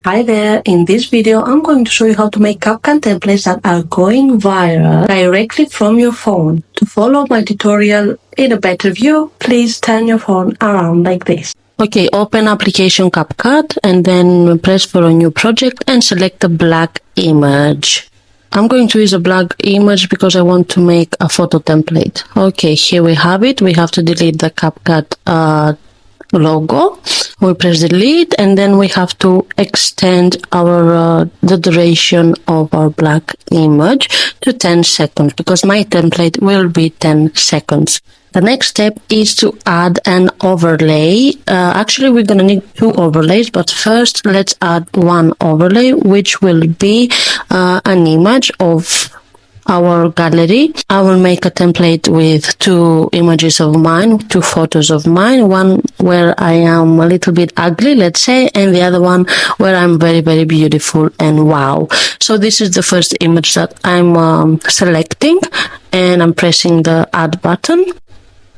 Hi there, in this video I'm going to show you how to make CapCut templates that are going viral directly from your phone. To follow my tutorial in a better view, please turn your phone around like this. Okay, open application CapCut and then press for a new project and select a black image. I'm going to use a black image because I want to make a photo template. Okay, here we have it. We have to delete the CapCut logo. We press delete and then we have to extend our the duration of our black image to 10 seconds because my template will be 10 seconds. The next step is to add an overlay. Actually, we're going to need 2 overlays, but first let's add one overlay, which will be an image of our gallery. I will make a template with 2 images of mine, 2 photos of mine, one where I am a little bit ugly, let's say, and the other one where I'm very, very beautiful and wow. So this is the first image that I'm selecting, and I'm pressing the add button.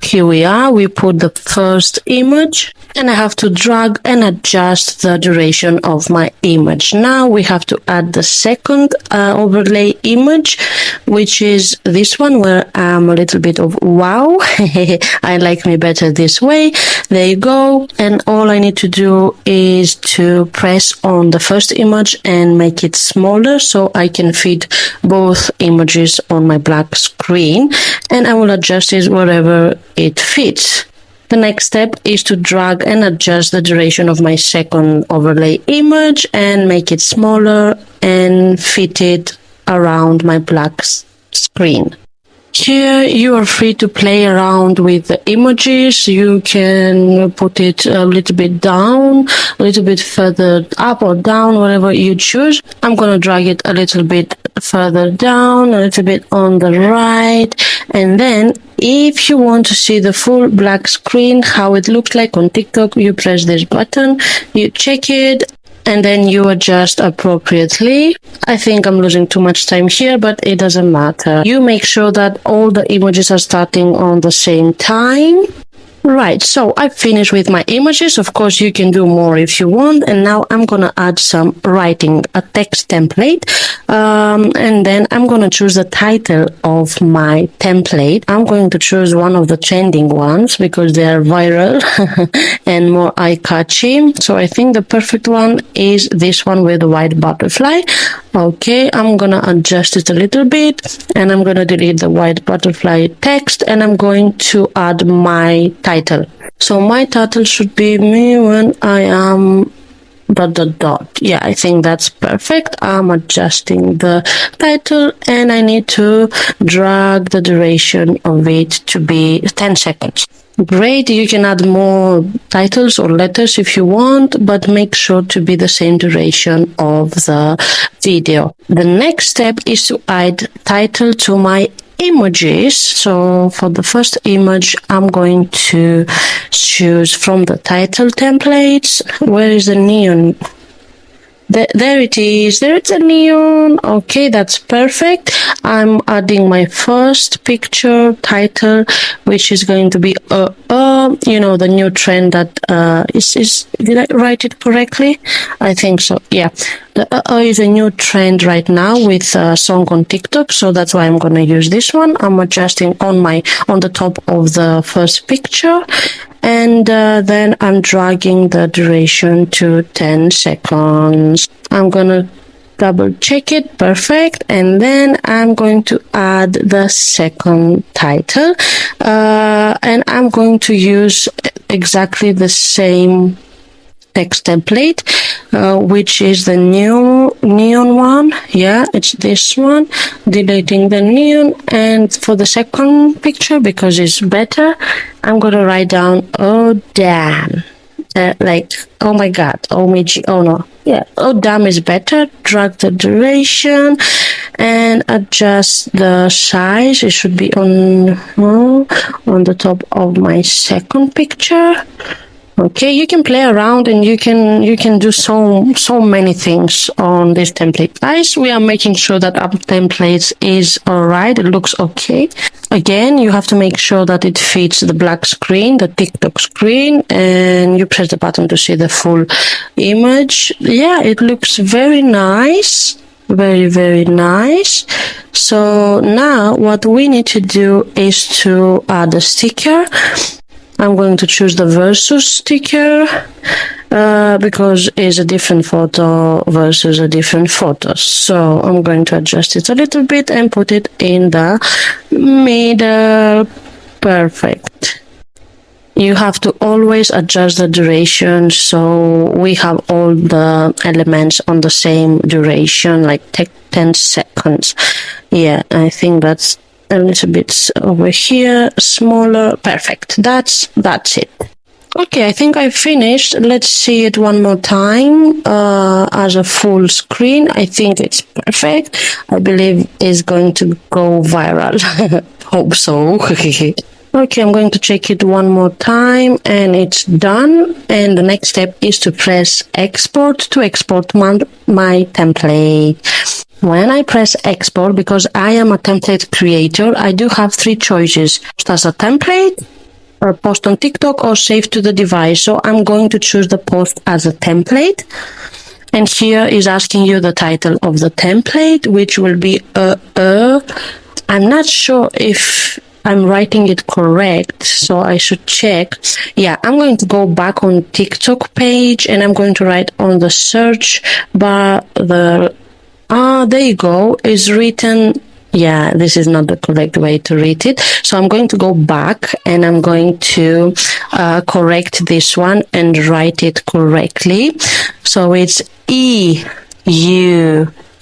Here we are, we put the first image and I have to drag and adjust the duration of my image. Now we have to add the second overlay image, which is this one where I'm a little bit of wow. I like me better this way. There you go. And all I need to do is to press on the first image and make it smaller so I can fit both images on my black screen, and I will adjust it wherever it fits. The next step is to drag and adjust the duration of my second overlay image and make it smaller and fit it around my black screen. Here you are free to play around with the images. You can put it a little bit down, a little bit further up or down, whatever you choose. I'm going to drag it a little bit further down, a little bit on the right, and then if you want to see the full black screen, how it looks like on TikTok, you press this button, you check it, and then you adjust appropriately. I think I'm losing too much time here, but it doesn't matter. You make sure that all the images are starting on the same time. Right, so I finished with my images. Of course, you can do more if you want. And now I'm going to add some writing, a text template. And then I'm going to choose the title of my template. I'm going to choose one of the trending ones because they are viral and more eye-catchy. So I think the perfect one is this one with the white butterfly. Okay, I'm going to adjust it a little bit and I'm going to delete the white butterfly text and I'm going to add my title. So my title should be me when I am ... Yeah, I think that's perfect. I'm adjusting the title and I need to drag the duration of it to be 10 seconds. Great, you can add more titles or letters if you want, but make sure to be the same duration of the video. The next step is to add title to my images. So for the first image, I'm going to choose from the title templates. Where is the neon? There it is. There's a neon. Okay, that's perfect. I'm adding my first picture title, which is going to be you know, the new trend that did I write it correctly? I think so. Yeah, the is a new trend right now with a song on TikTok, so that's why I'm going to use this one. I'm adjusting on the top of the first picture. And then I'm dragging the duration to 10 seconds. I'm gonna double check it. Perfect. And then I'm going to add the second title. And I'm going to use exactly the same text template, which is the neon one. Yeah, it's this one. Deleting the neon, and for the second picture, because it's better, I'm gonna write down oh damn, like oh my god, OMG, oh no, yeah, oh damn is better. Drag the duration and adjust the size. It should be on the top of my second picture. Okay, you can play around and you can do so many things on this template. Guys, we are making sure that our template is alright, it looks okay. Again, you have to make sure that it fits the black screen, the TikTok screen, and you press the button to see the full image. Yeah, it looks very nice. Very nice. So now what we need to do is to add a sticker. I'm going to choose the versus sticker because it's a different photo versus a different photo. So I'm going to adjust it a little bit and put it in the middle. Perfect. You have to always adjust the duration so we have all the elements on the same duration, like take 10 seconds. Yeah, I think that's a little bit over here, smaller. Perfect. That's it. Okay, I think I finished. Let's see it one more time as a full screen. I think it's perfect. I believe it's going to go viral. Hope so. Okay, I'm going to check it one more time and it's done. And the next step is to press export to export my template. When I press export, because I am a template creator, I do have three choices. Post as a template, or post on TikTok, or save to the device. So I'm going to choose the post as a template. And here is asking you the title of the template, which will be I'm not sure if I'm writing it correct, so I should check. Yeah, I'm going to go back on TikTok page and I'm going to write on the search bar there you go, is written. Yeah, this is not the correct way to read it. So I'm going to go back and I'm going to correct this one and write it correctly. So it's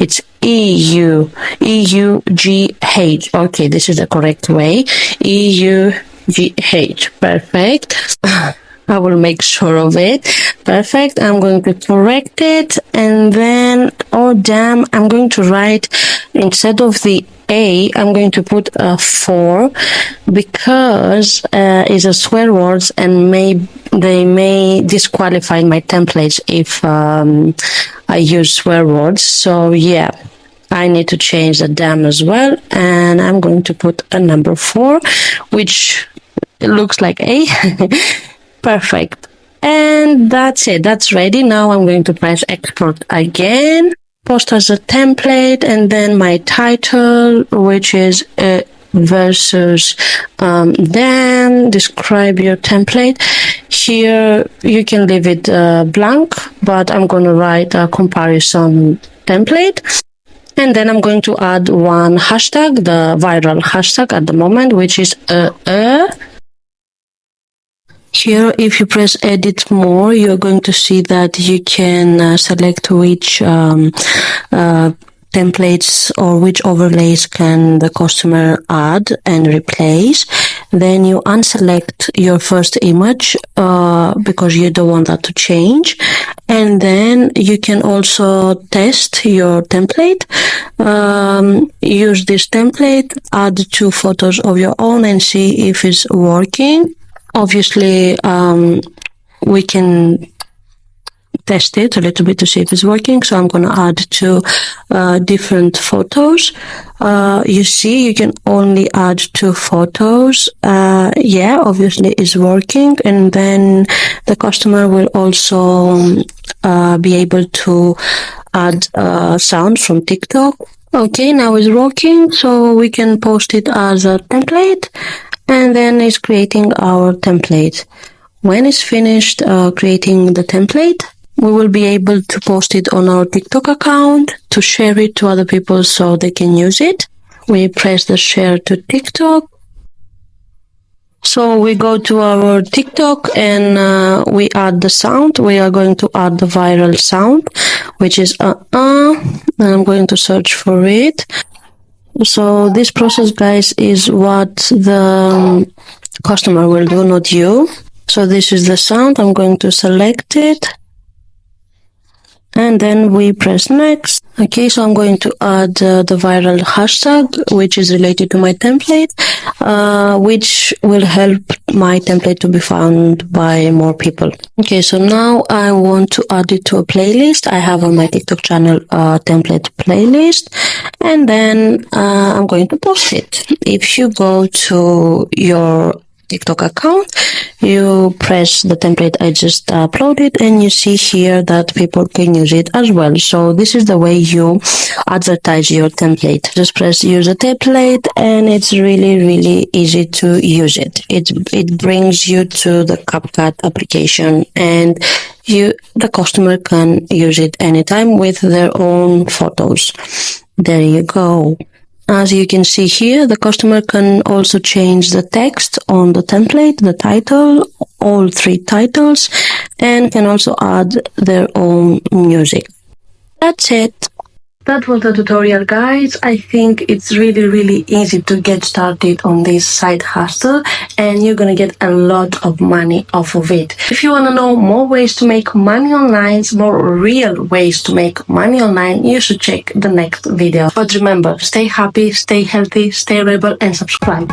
It's E-U-G-H. Okay, this is the correct way. E-U-G-H. Perfect. I will make sure of it. Perfect. I'm going to correct it. And then, oh damn, I'm going to write, instead of the A, I'm going to put a 4 because it's a swear words and they may disqualify my templates if I use swear words. So yeah, I need to change the damn as well. And I'm going to put a number 4, which looks like A. Perfect. And that's it. That's ready. Now I'm going to press export again. Post as a template, and then my title, which is versus then describe your template. Here you can leave it blank, but I'm going to write a comparison template. And then I'm going to add one hashtag, the viral hashtag at the moment, which is Here, if you press edit more, you're going to see that you can select which templates or which overlays can the customer add and replace. Then you unselect your first image because you don't want that to change. And then you can also test your template. Use this template, add 2 photos of your own and see if it's working. Obviously, we can test it a little bit to see if it's working. So I'm going to add 2 different photos. You see, you can only add 2 photos. Yeah, obviously it's working. And then the customer will also be able to add sound from TikTok. Okay, now it's working. So we can post it as a template. And then it's creating our template. When it's finished creating the template, we will be able to post it on our TikTok account, to share it to other people so they can use it. We press the share to TikTok. So we go to our TikTok and we add the sound. We are going to add the viral sound, which is and I'm going to search for it. So this process, guys, is what the customer will do, not you. So this is the sound. I'm going to select it. And then we press next. Okay, so I'm going to add the viral hashtag, which is related to my template, which will help my template to be found by more people. Okay, so now I want to add it to a playlist. I have on my TikTok channel a template playlist, and then I'm going to post it. If you go to your TikTok account, you press the template I just uploaded, and you see here that people can use it as well. So this is the way you advertise your template. Just press use a template, and it's really easy to use it. It brings you to the CapCut application, and the customer can use it anytime with their own photos. There you go. As you can see here, the customer can also change the text on the template, the title, all 3 titles, and can also add their own music. That's it. That was the tutorial, guys. I think it's really easy to get started on this side hustle, and you're gonna get a lot of money off of it. If you wanna know more ways to make money online, more real ways to make money online, you should check the next video. But remember, stay happy, stay healthy, stay rebel, and subscribe.